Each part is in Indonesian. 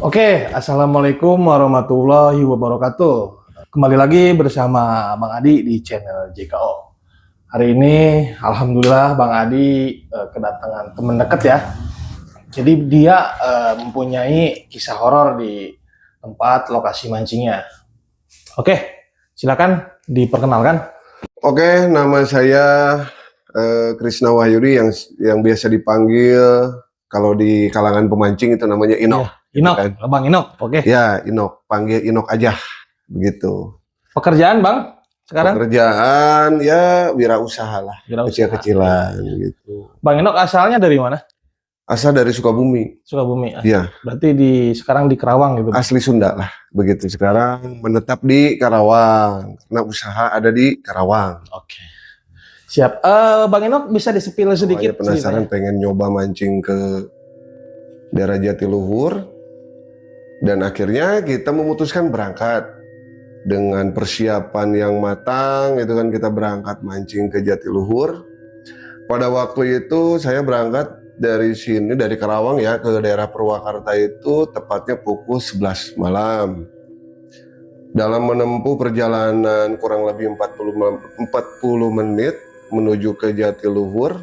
Oke, Assalamualaikum warahmatullahi wabarakatuh. Kembali lagi bersama Bang Adi di channel JKO. Hari ini, Alhamdulillah Bang Adi kedatangan teman dekat ya. Jadi dia mempunyai kisah horor di tempat lokasi mancingnya. Oke, silakan diperkenalkan. Oke, nama saya Krisna Wahyudi yang biasa dipanggil kalau di kalangan pemancing itu namanya Inok. Iya, Inok, Kan? Bang Inok. Oke. Ya, Inok, panggil Inok aja, begitu. Pekerjaan Bang sekarang? Pekerjaan ya wirausaha lah, Wirausaha. kecil-kecilan gitu. Bang Inok asalnya dari mana? Asal dari Sukabumi. Sukabumi. Iya. Berarti sekarang di Kerawang gitu. Asli Sunda lah, begitu. Sekarang menetap di Karawang, karena usaha ada di Karawang. Oke. Siap. Bang Inok bisa disepil sedikit? Awalnya penasaran ceritanya? pengen nyoba mancing ke daerah Jatiluhur, dan akhirnya kita memutuskan berangkat dengan persiapan yang matang. Itu kan kita berangkat mancing ke Jatiluhur. Pada waktu itu saya berangkat dari sini, dari Karawang ya, ke daerah Purwakarta itu tepatnya pukul 11 malam. Dalam menempuh perjalanan kurang lebih 40 menit menuju ke Jatiluhur,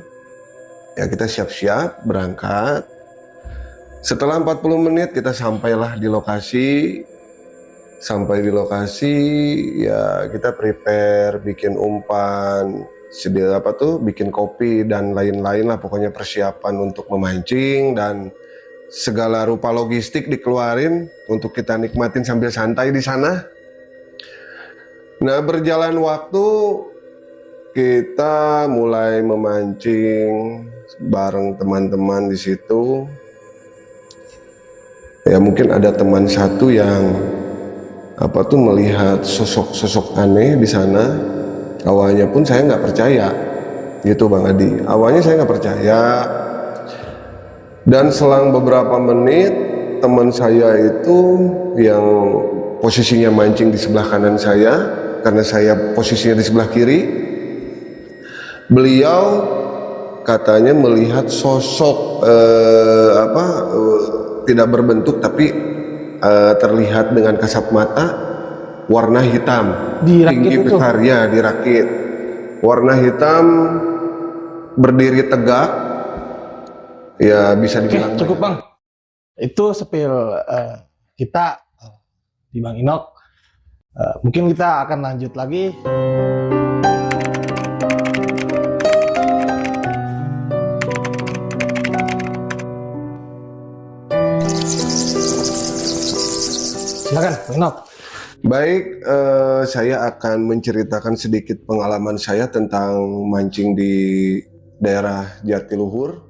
ya kita siap-siap berangkat. Setelah 40 menit kita sampailah di lokasi. Sampai di lokasi ya kita prepare, bikin umpan, bikin kopi dan lain-lain lah, pokoknya persiapan untuk memancing dan segala rupa logistik dikeluarin untuk kita nikmatin sambil santai di sana. Nah, berjalan waktu kita mulai memancing bareng teman-teman di situ. Ya mungkin ada teman satu yang melihat sosok-sosok aneh di sana. Awalnya pun saya nggak percaya, gitu Bang Adi. Awalnya saya nggak percaya. Dan selang beberapa menit, teman saya itu yang posisinya mancing di sebelah kanan saya, karena saya posisinya di sebelah kiri, beliau katanya melihat sosok tidak berbentuk tapi terlihat dengan kasat mata, warna hitam, tinggi besar ya, dirakit, warna hitam, berdiri tegak, ya bisa dibilang. Oke, cukup Bang. Itu sepil kita di Bang Inok. Mungkin kita akan lanjut lagi. Silakan, Bang Inok. Baik, saya akan menceritakan sedikit pengalaman saya tentang mancing di daerah Jatiluhur.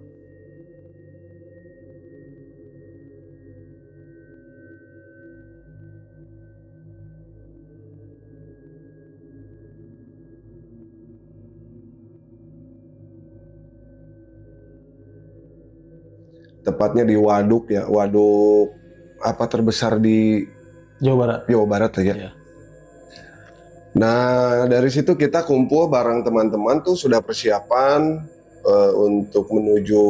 Tepatnya di waduk ya, waduk terbesar di Jawa Barat lah ya. Iya. Nah, dari situ kita kumpul bareng teman-teman tuh sudah persiapan untuk menuju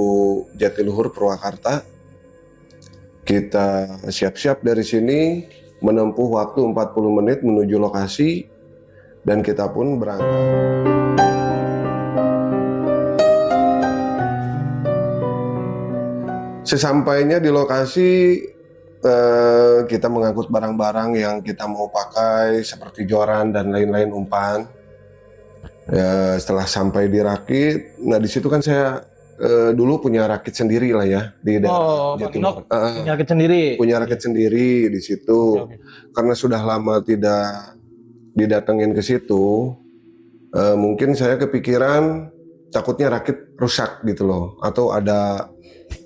Jatiluhur Purwakarta. Kita siap-siap dari sini menempuh waktu 40 menit menuju lokasi dan kita pun berangkat. Sesampainya di lokasi, kita mengangkut barang-barang yang kita mau pakai seperti joran dan lain-lain, umpan. Ya, setelah sampai di rakit, nah di situ kan saya dulu punya rakit sendiri lah ya di daerah Jatiluhur. Punya rakit sendiri. Punya rakit sendiri di situ. Oke. Karena sudah lama tidak didatengin ke situ, mungkin saya kepikiran takutnya rakit rusak gitu loh, atau ada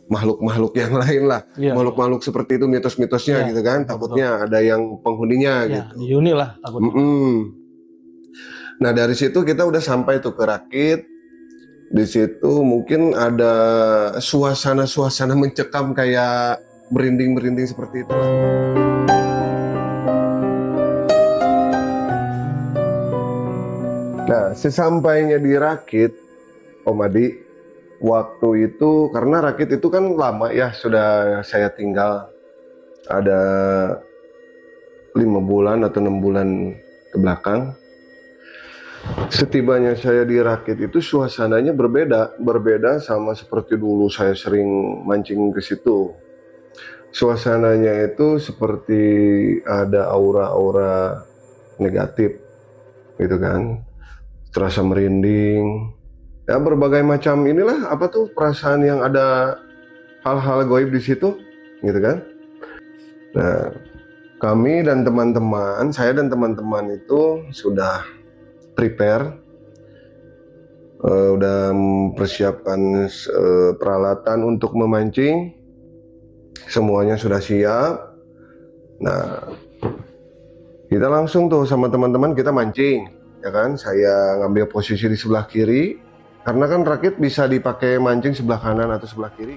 makhluk-makhluk yang lain lah, makhluk-makhluk seperti itu, mitos-mitosnya gitu kan, takutnya ada yang penghuninya gitu. Dihuni lah takutnya. Nah dari situ kita udah sampai tuh ke rakit. Di situ mungkin ada suasana-suasana mencekam kayak merinding-merinding seperti itu lah. Nah sesampainya di rakit, Om Adi, waktu itu karena rakit itu kan lama ya sudah saya tinggal. ada 5 bulan atau 6 bulan ke belakang. Setibanya saya di Rakit itu suasananya berbeda sama seperti dulu saya sering mancing ke situ. Suasananya itu seperti ada aura-aura negatif gitu kan, terasa merinding, ya berbagai macam inilah apa tuh perasaan yang ada hal-hal gaib di situ gitu kan. Nah, kami dan teman-teman, saya dan teman-teman itu sudah prepare, udah mempersiapkan peralatan untuk memancing, semuanya sudah siap. Nah, kita langsung tuh sama teman-teman kita mancing, ya kan? Saya ngambil posisi di sebelah kiri, karena kan rakit bisa dipakai mancing sebelah kanan atau sebelah kiri.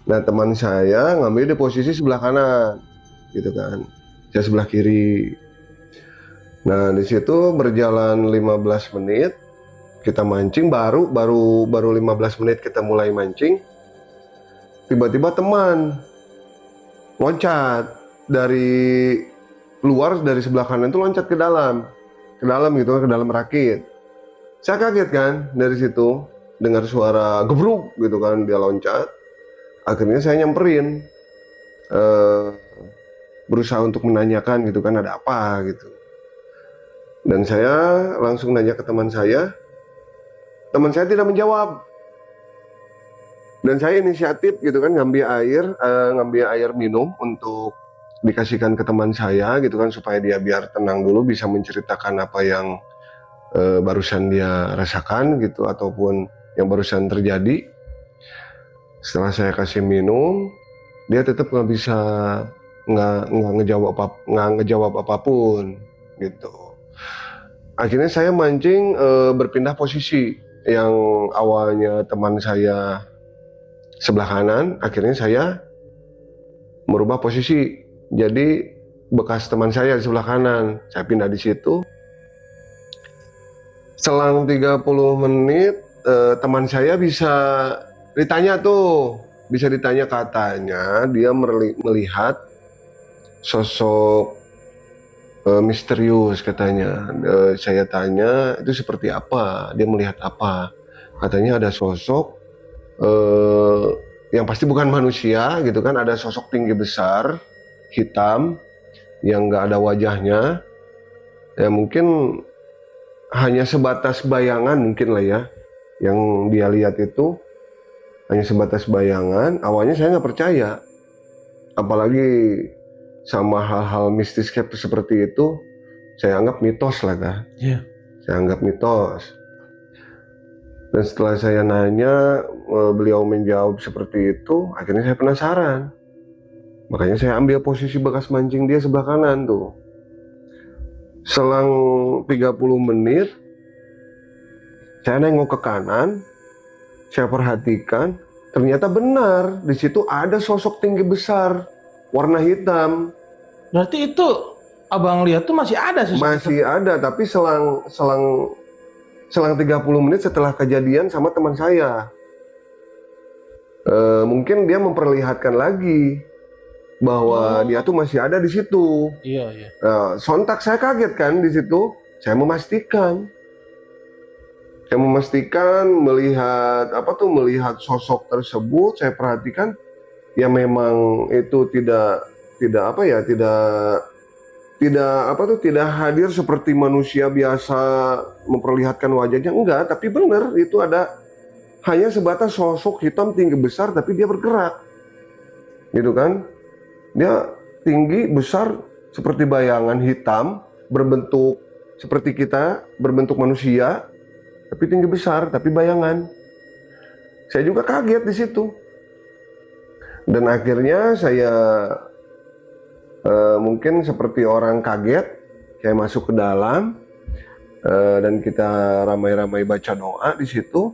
Nah, teman saya ngambil di posisi sebelah kanan, gitu kan. Saya sebelah kiri. Nah, di situ berjalan 15 menit, kita mancing, baru 15 menit kita mulai mancing. Tiba-tiba teman loncat dari luar, dari sebelah kanan itu loncat ke dalam gitu, ke dalam rakit. Saya kaget kan dari situ, dengar suara gebruk gitu kan, dia loncat. Akhirnya saya nyamperin, berusaha untuk menanyakan gitu kan, ada apa gitu. Dan saya langsung nanya ke teman saya tidak menjawab. Dan saya inisiatif gitu kan, ngambil air minum untuk dikasihkan ke teman saya gitu kan, supaya dia biar tenang dulu, bisa menceritakan apa yang barusan dia rasakan gitu, ataupun yang barusan terjadi. Setelah saya kasih minum, dia tetap nggak ngejawab apapun gitu. Akhirnya saya mancing, berpindah posisi. Yang awalnya teman saya sebelah kanan, akhirnya saya merubah posisi. Jadi bekas teman saya di sebelah kanan, saya pindah di situ. Selang 30 menit, teman saya bisa ditanya katanya dia melihat sosok misterius katanya. Saya tanya itu seperti apa, dia melihat apa. Katanya ada sosok yang pasti bukan manusia gitu kan, ada sosok tinggi besar hitam yang nggak ada wajahnya, ya mungkin hanya sebatas bayangan mungkin lah ya, yang dia lihat itu hanya sebatas bayangan. Awalnya saya nggak percaya, apalagi sama hal-hal mistis seperti itu, saya anggap mitos lah kan. Iya. Saya anggap mitos. Dan setelah saya nanya, beliau menjawab seperti itu, akhirnya saya penasaran. Makanya saya ambil posisi bekas mancing dia sebelah kanan tuh. Selang 30 menit, saya nengok ke kanan, saya perhatikan, ternyata benar, di situ ada sosok tinggi besar, warna hitam. Berarti itu abang lihat tuh masih ada sih? Masih ada, tapi selang 30 menit setelah kejadian sama teman saya. Mungkin dia memperlihatkan lagi bahwa dia tuh masih ada di situ. Iya. Sontak saya kaget kan di situ. Saya memastikan melihat sosok tersebut. Saya perhatikan, ya memang itu tidak hadir seperti manusia biasa memperlihatkan wajahnya, enggak, tapi benar itu ada, hanya sebatas sosok hitam tinggi besar tapi dia bergerak gitu kan. Dia tinggi besar seperti bayangan hitam, berbentuk seperti kita, berbentuk manusia tapi tinggi besar tapi bayangan. Saya juga kaget di situ. Dan akhirnya saya mungkin seperti orang kaget, saya masuk ke dalam, dan kita ramai-ramai baca doa di situ.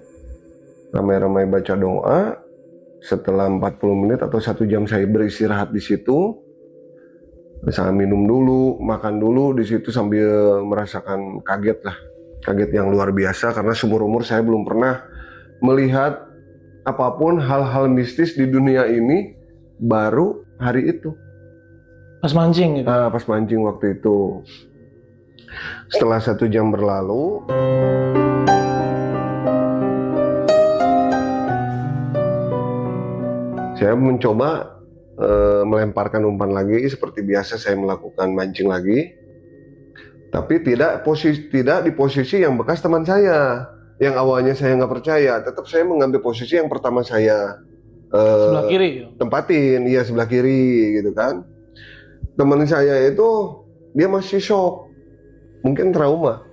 Ramai-ramai baca doa. Setelah 40 menit atau 1 jam saya beristirahat di situ, Saya minum dulu, makan dulu di situ sambil merasakan kaget lah, kaget yang luar biasa karena seumur umur saya belum pernah melihat apapun hal-hal mistis di dunia ini baru hari itu. Pas mancing gitu. Pas mancing waktu itu. Setelah 1 jam berlalu, saya mencoba melemparkan umpan lagi seperti biasa saya melakukan mancing lagi, tapi tidak di posisi yang bekas teman saya yang awalnya saya nggak percaya. Tetap saya mengambil posisi yang pertama saya Sebelah kiri. tempatin, iya sebelah kiri gitu kan. Teman saya itu dia masih shock, mungkin trauma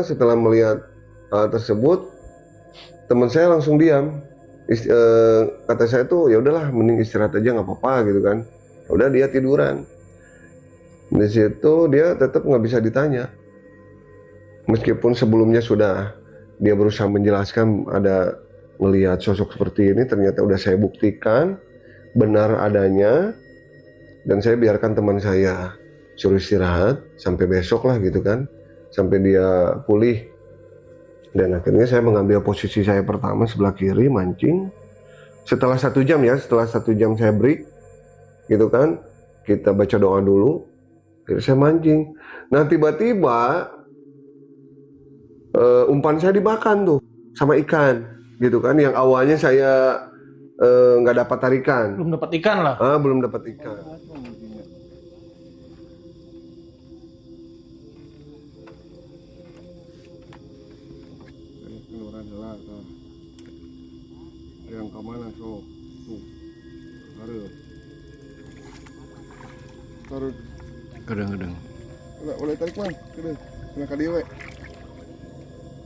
setelah melihat hal tersebut. Teman saya langsung diam. Kata saya tuh ya udahlah mending istirahat aja nggak apa-apa gitu kan. Udah dia tiduran. Di situ dia tetap nggak bisa ditanya. Meskipun sebelumnya sudah dia berusaha menjelaskan ada melihat sosok seperti ini, ternyata udah saya buktikan benar adanya, dan saya biarkan teman saya suruh istirahat sampai besok lah gitu kan, sampai dia pulih. Dan akhirnya saya mengambil posisi saya pertama sebelah kiri mancing. Setelah 1 jam saya break gitu kan, kita baca doa dulu, terus saya mancing. Nah tiba-tiba umpan saya dimakan tuh sama ikan gitu kan, yang awalnya saya nggak dapat tarikan. Belum dapat ikan lah. Belum dapat ikan. Yang kemana so? Tuh, taruh. Kadang-kadang. Boleh tarik man, kena kadiwe.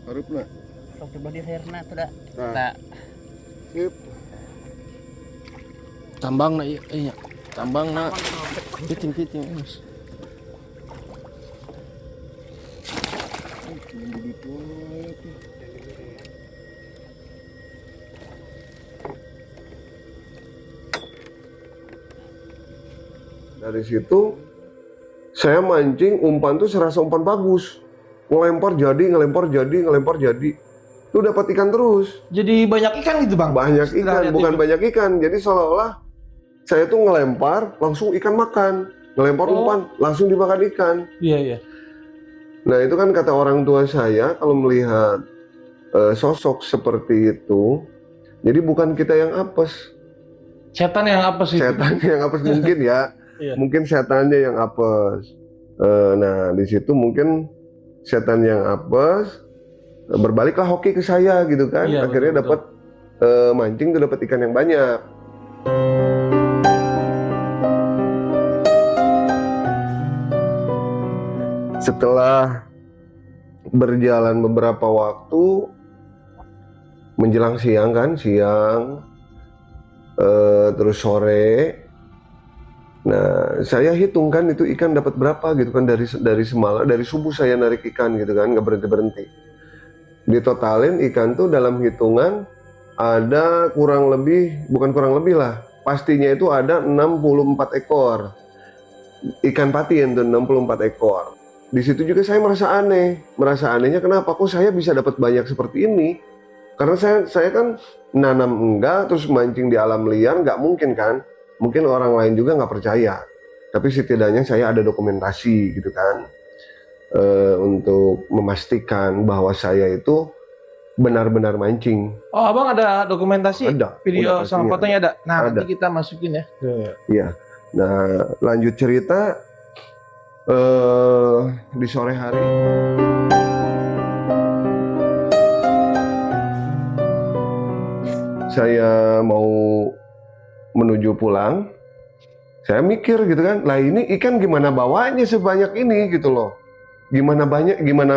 Taruh na. Sok coba di herna tuh dah. Nah. Sip. Tambang na iya. Tambang na. Kicing. Mas. Dari situ saya mancing, umpan tuh serasa umpan bagus. Ngelempar jadi. Tuh dapat ikan terus. Jadi banyak ikan gitu bang? Banyak ikan, bukan itu. banyak ikan. Jadi seolah-olah saya tuh ngelempar, langsung ikan makan. Ngelempar umpan, langsung dimakan ikan. Iya. Nah itu kan kata orang tua saya, kalau melihat sosok seperti itu, jadi bukan kita yang apes. Setan yang apa sih? Setan yang apes mungkin ya. Iya. Mungkin setannya yang apes. Nah di situ mungkin setan yang apes, berbaliklah hoki ke saya gitu kan. Iya, akhirnya betul. dapat mancing tuh dapat ikan yang banyak. Setelah berjalan beberapa waktu menjelang siang terus sore. Nah, saya hitung kan itu ikan dapat berapa gitu kan, dari semalam, dari subuh saya narik ikan gitu kan, nggak berhenti. Ditotalin ikan tuh dalam hitungan ada bukan kurang lebih lah, pastinya itu ada 64 ekor. Ikan patin tuh 64 ekor. Di situ juga saya merasa aneh. Merasa anehnya kenapa kok saya bisa dapat banyak seperti ini? Karena saya kan nanam enggak, terus mancing di alam liar nggak mungkin kan? Mungkin orang lain juga nggak percaya, tapi setidaknya saya ada dokumentasi gitu kan, untuk memastikan bahwa saya itu benar-benar mancing. Oh abang ada dokumentasi? Ada. Video Udah sama pastinya. fotonya ada? Nah Ada. nanti kita masukin ya. Iya. Nah lanjut cerita, di sore hari saya mau menuju pulang. Saya mikir gitu kan, lah ini ikan gimana bawanya sebanyak ini gitu loh. Gimana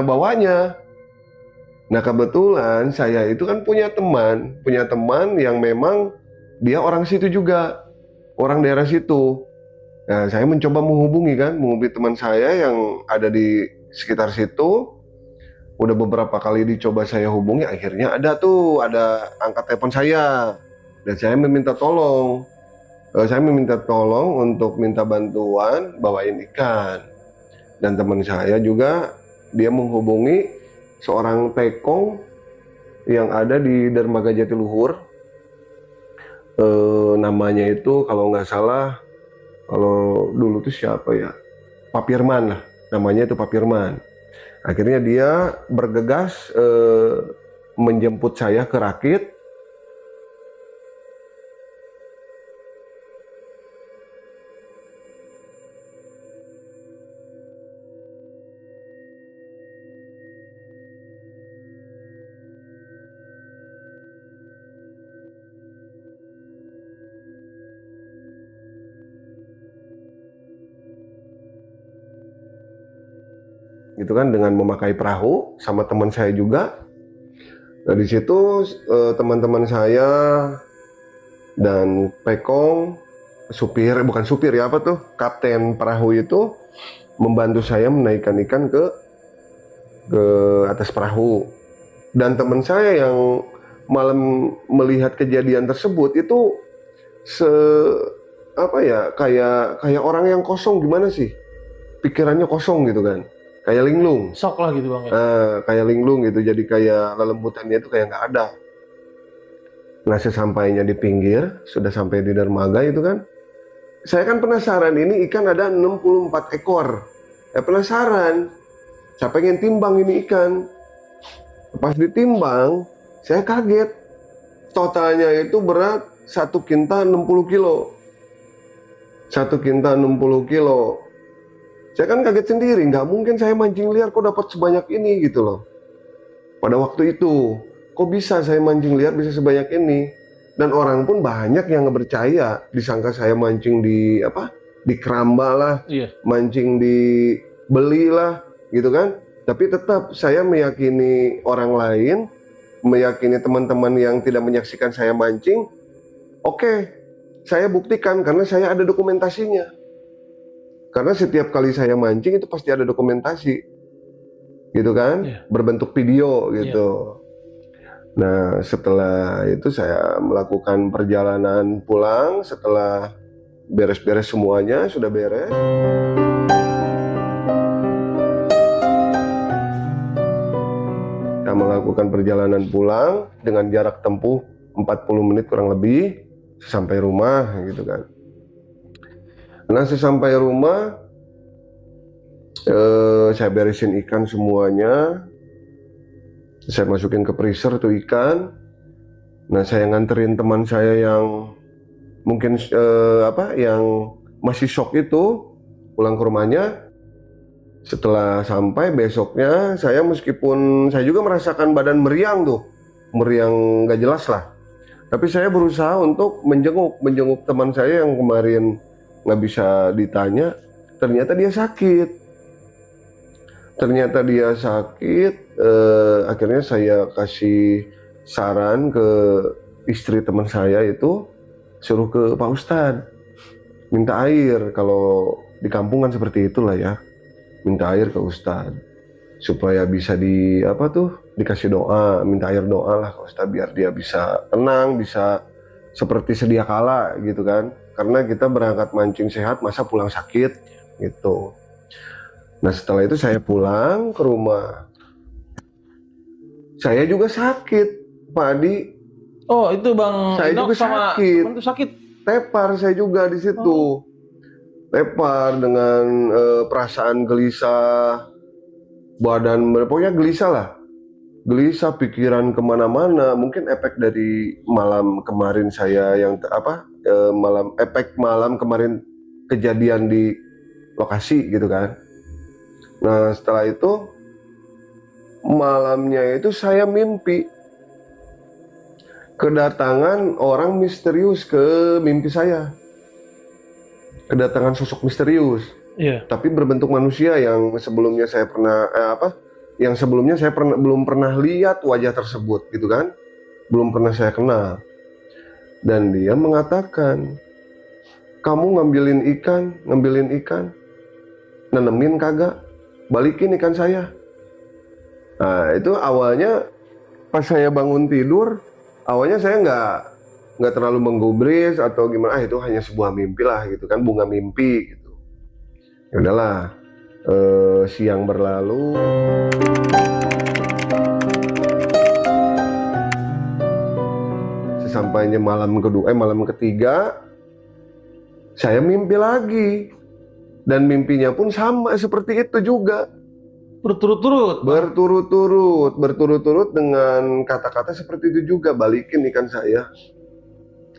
bawanya. Nah kebetulan saya itu kan punya teman yang memang dia orang situ juga, orang daerah situ. Nah saya mencoba menghubungi teman saya yang ada di sekitar situ. Udah beberapa kali dicoba saya hubungi, akhirnya ada angkat telepon saya. Dan saya meminta tolong. Saya meminta tolong untuk minta bantuan bawain ikan. Dan teman saya juga dia menghubungi seorang tekong yang ada di Dermaga Jatiluhur. Namanya itu kalau nggak salah, kalau dulu tuh siapa ya? Pak Firman lah, namanya itu Pak Firman. Akhirnya dia bergegas menjemput saya ke Rakit. Gitu kan, dengan memakai perahu sama teman saya juga. Nah di situ teman-teman saya dan Pekong, supir bukan supir ya, apa tuh, kapten perahu itu membantu saya menaikkan ikan ke atas perahu. Dan teman saya yang malam melihat kejadian tersebut itu apa ya, kayak orang yang kosong, gimana sih, pikirannya kosong gitu kan, kayak linglung. Sok lah gitu Bang ya. Kayak linglung gitu, jadi kayak lelembutannya itu kayak nggak ada. Nah sesampainya di pinggir, sudah sampai di dermaga itu kan, saya kan penasaran, ini ikan ada 64 ekor. Penasaran, saya pengen timbang ini ikan. Pas ditimbang, saya kaget. Totalnya itu berat 1 kinta 60 kilo. 1 kinta 60 kilo. Saya kan kaget sendiri, nggak mungkin saya mancing liar kok dapat sebanyak ini gitu loh. Pada waktu itu, kok bisa saya mancing liar bisa sebanyak ini? Dan orang pun banyak yang nggak percaya, disangka saya mancing di di keramba lah, mancing di beli lah, gitu kan? Tapi tetap saya meyakini orang lain, meyakini teman-teman yang tidak menyaksikan saya mancing. Oke, saya buktikan karena saya ada dokumentasinya. Karena setiap kali saya mancing itu pasti ada dokumentasi, gitu kan, berbentuk video gitu. Nah setelah itu saya melakukan perjalanan pulang setelah beres-beres semuanya, sudah beres. Saya melakukan perjalanan pulang dengan jarak tempuh 40 menit kurang lebih sampai rumah gitu kan. Nah sesampai rumah saya beresin ikan semuanya, saya masukin ke freezer tuh ikan. Nah saya nganterin teman saya yang mungkin yang masih shock itu pulang ke rumahnya. Setelah sampai besoknya, saya meskipun saya juga merasakan badan meriang tuh, meriang gak jelas lah, tapi saya berusaha untuk menjenguk teman saya yang kemarin nggak bisa ditanya. Ternyata dia sakit. Akhirnya saya kasih saran ke istri teman saya itu, suruh ke Pak Ustadz minta air. Kalau di kampungan seperti itulah ya, minta air ke Ustadz supaya bisa dikasih doa, minta air doa lah ke Ustadz biar dia bisa tenang, bisa seperti sedia kala gitu kan. Karena kita berangkat mancing sehat, masa pulang sakit gitu. Nah setelah itu saya pulang ke rumah. Saya juga sakit, Pak Adi. Oh itu Bang saya Inok juga sama sakit. teman itu sakit. Tepar saya juga di situ. Tepar dengan perasaan gelisah, badan pokoknya gelisah lah. Gelisah, pikiran kemana-mana. Mungkin efek dari malam kemarin saya yang efek malam kemarin kejadian di lokasi gitu kan. Nah setelah itu malamnya itu saya mimpi kedatangan orang misterius ke mimpi saya. Kedatangan sosok misterius, tapi berbentuk manusia yang sebelumnya saya belum pernah lihat wajah tersebut gitu kan, belum pernah saya kenal. Dan dia mengatakan, kamu ngambilin ikan, nenemin kagak, balikin ikan saya. Nah itu awalnya pas saya bangun tidur, awalnya saya nggak terlalu menggubris atau gimana, itu hanya sebuah mimpi lah gitu kan, bunga mimpi gitu. Ya udahlah, siang berlalu. Sesampainya malam ketiga, saya mimpi lagi. Dan mimpinya pun sama seperti itu juga. Berturut-turut. Berturut-turut dengan kata-kata seperti itu juga. Balikin ikan saya.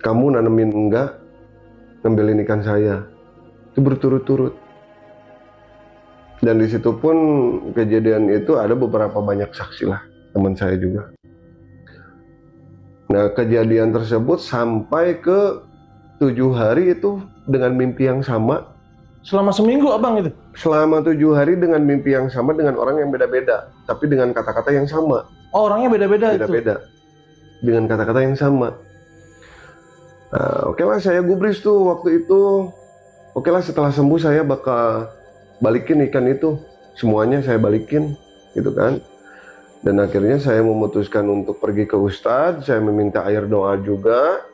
Kamu nanemin enggak, ngambilin ikan saya. Itu berturut-turut. Dan di situ pun kejadian itu ada beberapa banyak saksi lah, teman saya juga. Nah, kejadian tersebut sampai ke 7 hari itu dengan mimpi yang sama. Selama seminggu abang itu? Selama 7 hari dengan mimpi yang sama dengan orang yang beda-beda, tapi dengan kata-kata yang sama. Oh, orangnya beda-beda itu? Beda-beda, dengan kata-kata yang sama. Nah, oke lah, saya gubris tuh waktu itu. Oke lah, setelah sembuh saya bakal balikin ikan itu. Semuanya saya balikin, gitu kan. Dan akhirnya saya memutuskan untuk pergi ke Ustadz. Saya meminta air doa juga.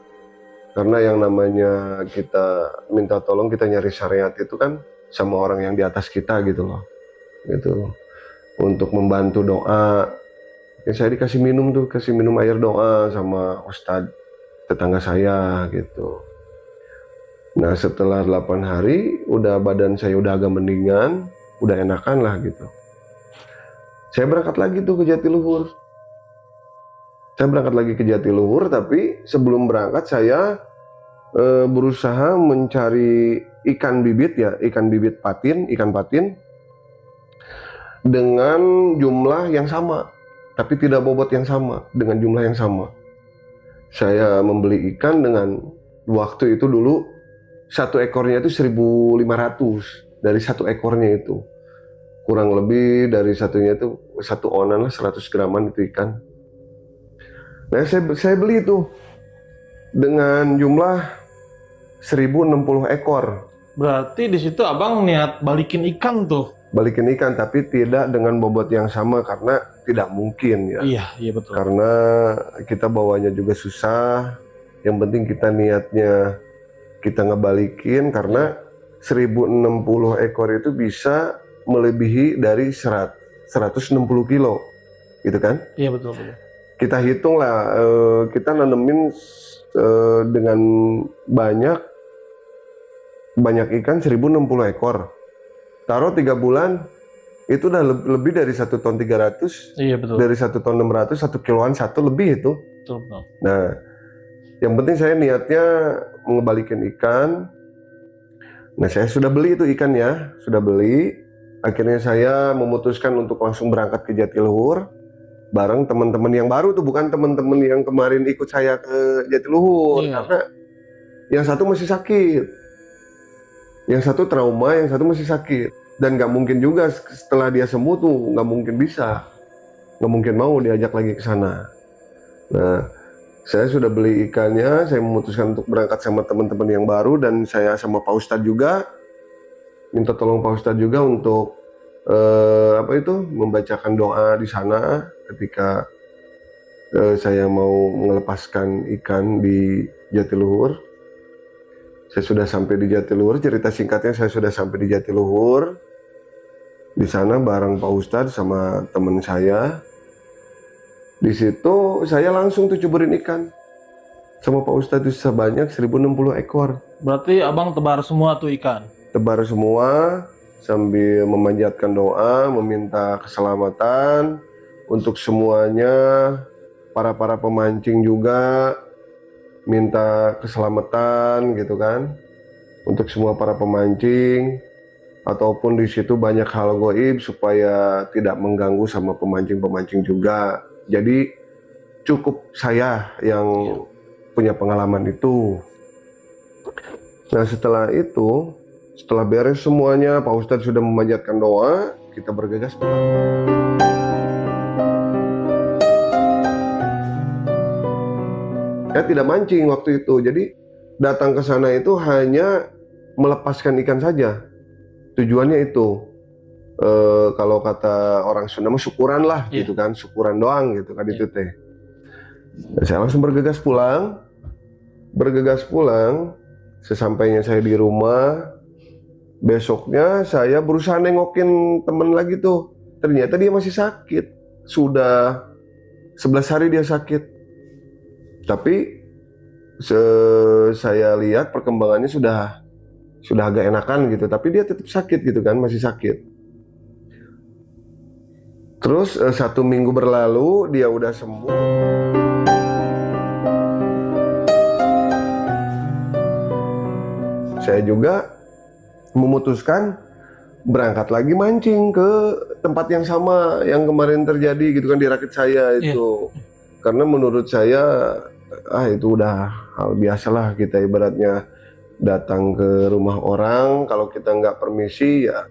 Karena yang namanya kita minta tolong, kita nyari syariat itu kan sama orang yang di atas kita gitu loh, gitu, untuk membantu doa. Ya, saya dikasih minum air doa sama Ustadz tetangga saya gitu. Nah, setelah 8 hari udah badan saya udah agak mendingan, udah enakan lah gitu. Saya berangkat lagi tuh ke Jatiluhur. Tapi sebelum berangkat saya berusaha mencari ikan bibit patin, ikan patin dengan jumlah yang sama, tapi tidak bobot yang sama, dengan jumlah yang sama. Saya membeli ikan dengan waktu itu dulu satu ekornya itu 1.500 dari satu ekornya itu, kurang lebih dari satunya itu satu onan lah, 100 graman itu ikan. Nah, saya beli itu dengan jumlah 1.060 ekor. Berarti di situ abang niat balikin ikan tuh? Balikin ikan, tapi tidak dengan bobot yang sama karena tidak mungkin ya. Iya betul. Karena kita bawanya juga susah. Yang penting kita niatnya kita ngebalikin, karena 1.060 ekor itu bisa melebihi dari 160 kilo, gitu kan? Iya betul. Kita hitung lah, kita nanemin dengan banyak ikan 1.060 ekor. Taruh 3 bulan, itu udah lebih dari 1 ton 300. Iya betul. Dari 1 ton 600, 1 kiloan satu lebih itu. Betul. Nah, yang penting saya niatnya ngebalikin ikan. Nah, saya sudah beli itu ikannya, Akhirnya saya memutuskan untuk langsung berangkat ke Jatiluhur bareng teman-teman yang baru tuh, bukan teman-teman yang kemarin ikut saya ke Jatiluhur. Iya. Karena yang satu masih sakit, yang satu trauma, yang satu masih sakit, dan nggak mungkin juga setelah dia sembuh tuh nggak mungkin mau diajak lagi ke sana. Nah, saya sudah beli ikannya, saya memutuskan untuk berangkat sama teman-teman yang baru, dan saya sama Pak Ustadz juga minta tolong Pak Ustadz juga untuk membacakan doa di sana ketika saya mau melepaskan ikan di Jatiluhur. Saya sudah sampai di Jatiluhur, cerita singkatnya saya sudah sampai di Jatiluhur. Di sana bareng Pak Ustadz sama teman saya. Di situ saya langsung tuh cuburin ikan sama Pak Ustadz itu sebanyak 1.060 ekor. Berarti abang tebar semua tuh ikan? Tebar semua sambil memanjatkan doa, meminta keselamatan untuk semuanya, para pemancing juga minta keselamatan gitu kan, untuk semua para pemancing, ataupun di situ banyak hal gaib supaya tidak mengganggu sama pemancing juga. Jadi cukup saya yang punya pengalaman itu. Nah, setelah itu, setelah beres semuanya, Pak Ustadz sudah memanjatkan doa, kita bergegas pulang. Saya tidak mancing waktu itu, jadi datang ke sana itu hanya melepaskan ikan saja. Tujuannya itu, kalau kata orang Sunda mah syukuran lah, gitu kan, syukuran doang gitu kan, itu teh. Dan saya langsung bergegas pulang. bergegas pulang. Sesampainya saya di rumah, besoknya saya berusaha nengokin temen lagi tuh. Ternyata dia masih sakit. Sudah 11 hari dia sakit. Tapi saya lihat perkembangannya sudah agak enakan gitu. Tapi dia tetap sakit gitu kan, masih sakit. Terus 1 minggu berlalu dia udah sembuh. Saya juga memutuskan berangkat lagi mancing ke tempat yang sama yang kemarin terjadi gitu kan di rakit saya itu. Karena menurut saya itu udah hal biasalah kita ibaratnya datang ke rumah orang, kalau kita nggak permisi ya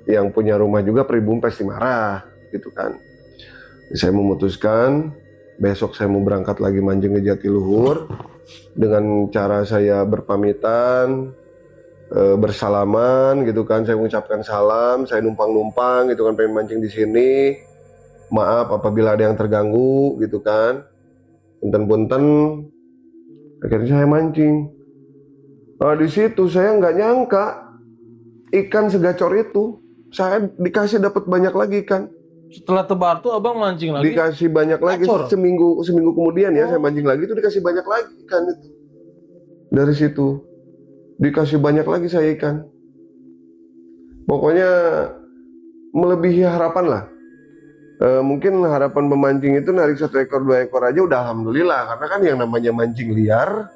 yang punya rumah juga pribumi pasti marah gitu kan. Saya memutuskan besok saya mau berangkat lagi mancing ke Jatiluhur dengan cara saya berpamitan, bersalaman gitu kan. Saya mengucapkan salam, saya numpang gitu kan, pengen mancing di sini. Maaf apabila ada yang terganggu gitu kan. Punten-punten, akhirnya saya mancing. Nah, di situ saya nggak nyangka ikan segacor itu. Saya dikasih dapat banyak lagi ikan. Setelah tebar tuh abang mancing lagi? Dikasih banyak lagi. Gacor? Seminggu kemudian ya saya mancing lagi, itu dikasih banyak lagi ikan itu. Dari situ dikasih banyak lagi saya ikan. Pokoknya melebihi harapan lah. Mungkin harapan pemancing itu narik 1 ekor 2 ekor aja udah alhamdulillah. Karena kan yang namanya mancing liar,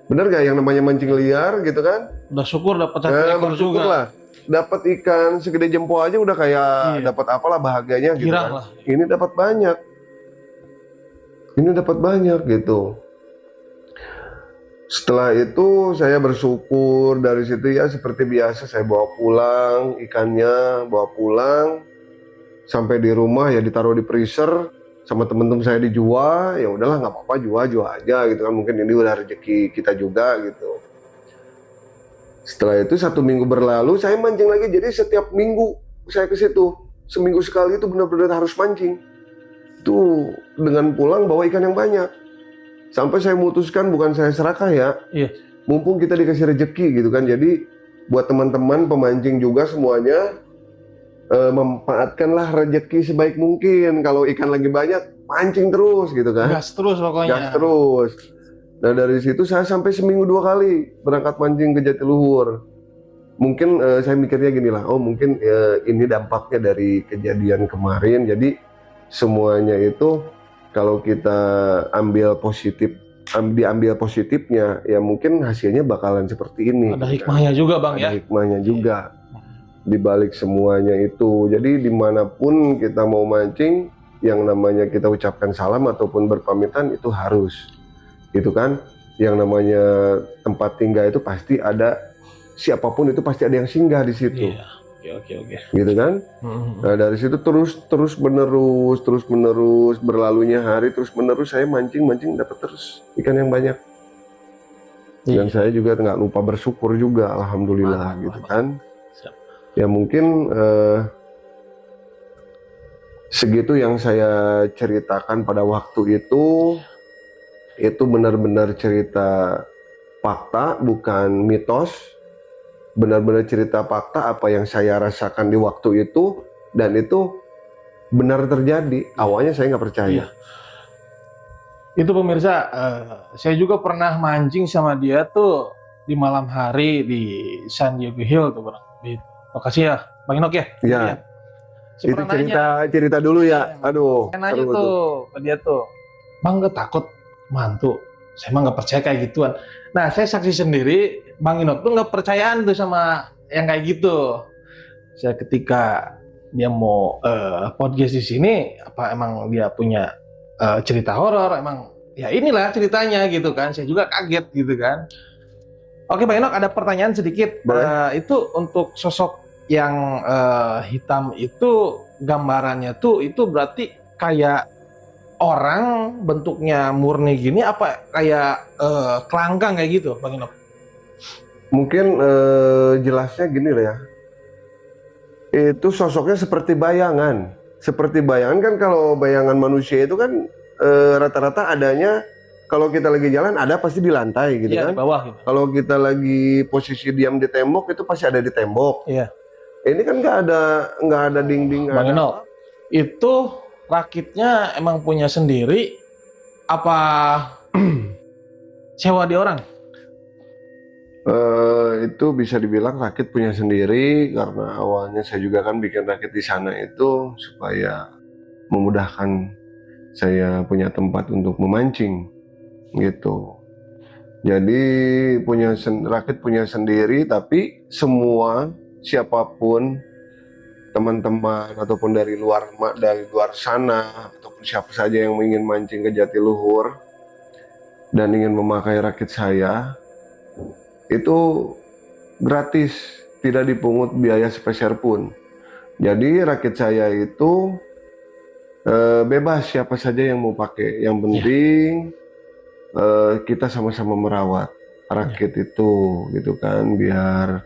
bener gak yang namanya mancing liar gitu kan? Udah syukur dapat 1 ekor juga lah. Dapat ikan segede jempol aja udah kayak dapat apalah bahagianya gitu girang kan. lah. Ini dapat banyak. Ini dapat banyak gitu. Setelah itu saya bersyukur, dari situ ya seperti biasa saya bawa pulang ikannya, bawa pulang sampai di rumah ya ditaruh di freezer sama temen-temen saya dijual. Ya udahlah nggak apa-apa, jual aja gitu kan, mungkin ini udah rezeki kita juga gitu. Setelah itu 1 minggu berlalu saya mancing lagi, jadi setiap minggu saya ke situ, seminggu sekali itu benar-benar harus mancing. Itu dengan pulang bawa ikan yang banyak. Sampai saya memutuskan bukan saya serakah ya, mumpung kita dikasih rezeki gitu kan. Jadi buat teman-teman pemancing juga semuanya, memanfaatkanlah rezeki sebaik mungkin. Kalau ikan lagi banyak, pancing terus gitu kan. Gas terus pokoknya. Gas terus. Nah dari situ saya sampai seminggu 2 kali berangkat mancing ke Jatiluhur. Mungkin saya mikirnya gini lah, oh mungkin ini dampaknya dari kejadian kemarin. Jadi semuanya itu kalau kita diambil positifnya, ya mungkin hasilnya bakalan seperti ini. Ada hikmahnya juga bang ya? Ada hikmahnya juga di balik semuanya itu. Jadi dimanapun kita mau mancing, yang namanya kita ucapkan salam ataupun berpamitan itu harus. Gitu kan? Yang namanya tempat tinggal itu pasti ada, siapapun itu pasti ada yang singgah di situ. Oke. Gitu kan? Nah dari situ terus menerus berlalunya hari, terus menerus saya mancing dapat terus ikan yang banyak. Dan saya juga nggak lupa bersyukur juga, alhamdulillah gitu kan. Ya mungkin segitu yang saya ceritakan pada waktu itu benar-benar cerita fakta, bukan mitos. Benar-benar cerita fakta apa yang saya rasakan di waktu itu, dan itu benar terjadi. Awalnya saya nggak percaya. Itu pemirsa, saya juga pernah mancing sama dia tuh di malam hari di San Diego Hill tuh bang, di lokasi ya Bang Inok ya. Iya. Itu cerita dulu ya. Aduh. Saya nanya tuh ke dia tuh, bang nggak takut mantu? Saya mah nggak percaya kayak gituan. Nah saya saksi sendiri, Bang Inok tuh nggak percayaan tuh sama yang kayak gitu. Saya ketika dia mau podcast di sini, apa emang dia punya cerita horor? Emang ya inilah ceritanya gitu kan. Saya juga kaget gitu kan. Oke Bang Inok, ada pertanyaan sedikit. Itu untuk sosok yang hitam itu, gambarannya tuh itu berarti kayak orang bentuknya murni gini, apa kayak kelangkang kayak gitu Bang Inok? Mungkin jelasnya gini lah ya. Itu sosoknya seperti bayangan. Seperti bayangan kan, kalau bayangan manusia itu kan rata-rata adanya kalau kita lagi jalan ada pasti di lantai gitu Iya, kan. di bawah gitu. Kalau kita lagi posisi diam di tembok itu pasti ada di tembok. Iya. Ini kan nggak ada dinding. Bang ada Eno, itu rakitnya emang punya sendiri apa sewa di orang? Itu bisa dibilang rakit punya sendiri karena awalnya saya juga kan bikin rakit di sana itu supaya memudahkan saya punya tempat untuk memancing gitu. Jadi rakit punya sendiri, tapi semua siapapun teman-teman ataupun dari luar sana ataupun siapa saja yang ingin mancing ke Jatiluhur dan ingin memakai rakit saya itu gratis, tidak dipungut biaya sepeser pun. Jadi rakit saya itu bebas siapa saja yang mau pakai. Yang penting kita sama-sama merawat rakit itu, gitu kan, biar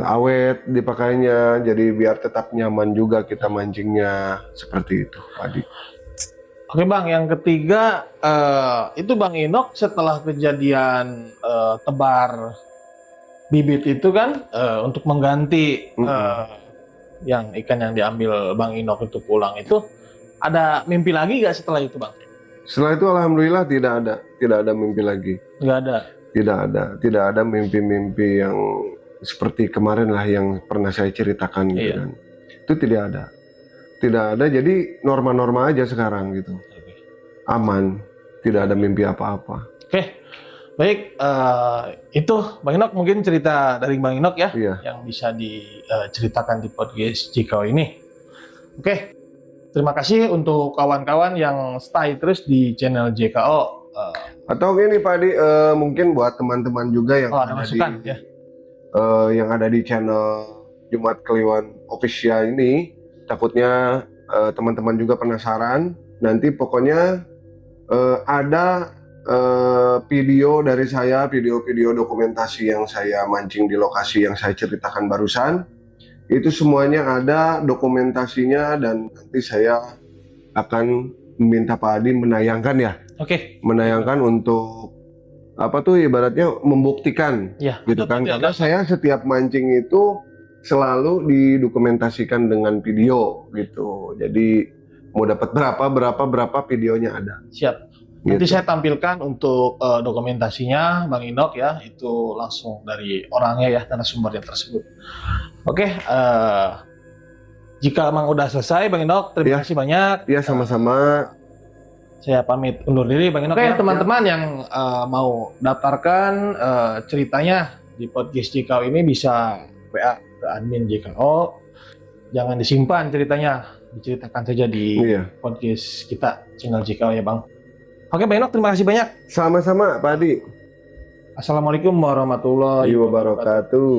awet dipakainya. Jadi biar tetap nyaman juga kita mancingnya, seperti itu, Adi. Oke Bang, yang ketiga itu Bang Inok setelah kejadian tebar bibit itu kan untuk mengganti yang ikan yang diambil Bang Inok itu pulang itu, ada mimpi lagi nggak setelah itu Bang? Setelah itu alhamdulillah tidak ada mimpi lagi. Nggak ada. Tidak ada mimpi-mimpi yang seperti kemarin lah yang pernah saya ceritakan gitu kan. Itu tidak ada, jadi norma-norma aja sekarang gitu. Aman, tidak ada mimpi apa-apa. Oke, baik, itu Bang Inok mungkin cerita dari Bang Inok ya, Iya. yang bisa diceritakan di podcast JKO ini. Oke, terima kasih untuk kawan-kawan yang stay terus di channel JKO. Atau gini Pak Adi, mungkin buat teman-teman juga yang Ada masukan ya. yang ada di channel Jumat Kliwon Official ini, takutnya teman-teman juga penasaran. Nanti pokoknya ada video dari saya, video-video dokumentasi yang saya mancing di lokasi yang saya ceritakan barusan. Itu semuanya ada dokumentasinya dan nanti saya akan meminta Pak Adi menayangkan ya. Oke. Menayangkan untuk apa tuh ibaratnya membuktikan Ya, gitu kan. betul, Karena saya setiap mancing itu selalu didokumentasikan dengan video gitu. Jadi mau dapat berapa videonya ada. Siap. Nanti Gitu. saya tampilkan untuk dokumentasinya Bang Inok ya, itu langsung dari orangnya ya, narasumbernya tersebut. Oke, jika emang udah selesai Bang Inok, terima kasih banyak. Ya sama-sama. Saya pamit undur diri Bang Inok. Oke, teman-teman yang mau daftarkan ceritanya di podcast JKO ini bisa WA ke admin JKO. Jangan disimpan ceritanya, diceritakan saja di podcast kita, channel JKO ya Bang. Oke Bang Inok, terima kasih banyak. Sama-sama Pak Adi. Assalamualaikum warahmatullahi wabarakatuh.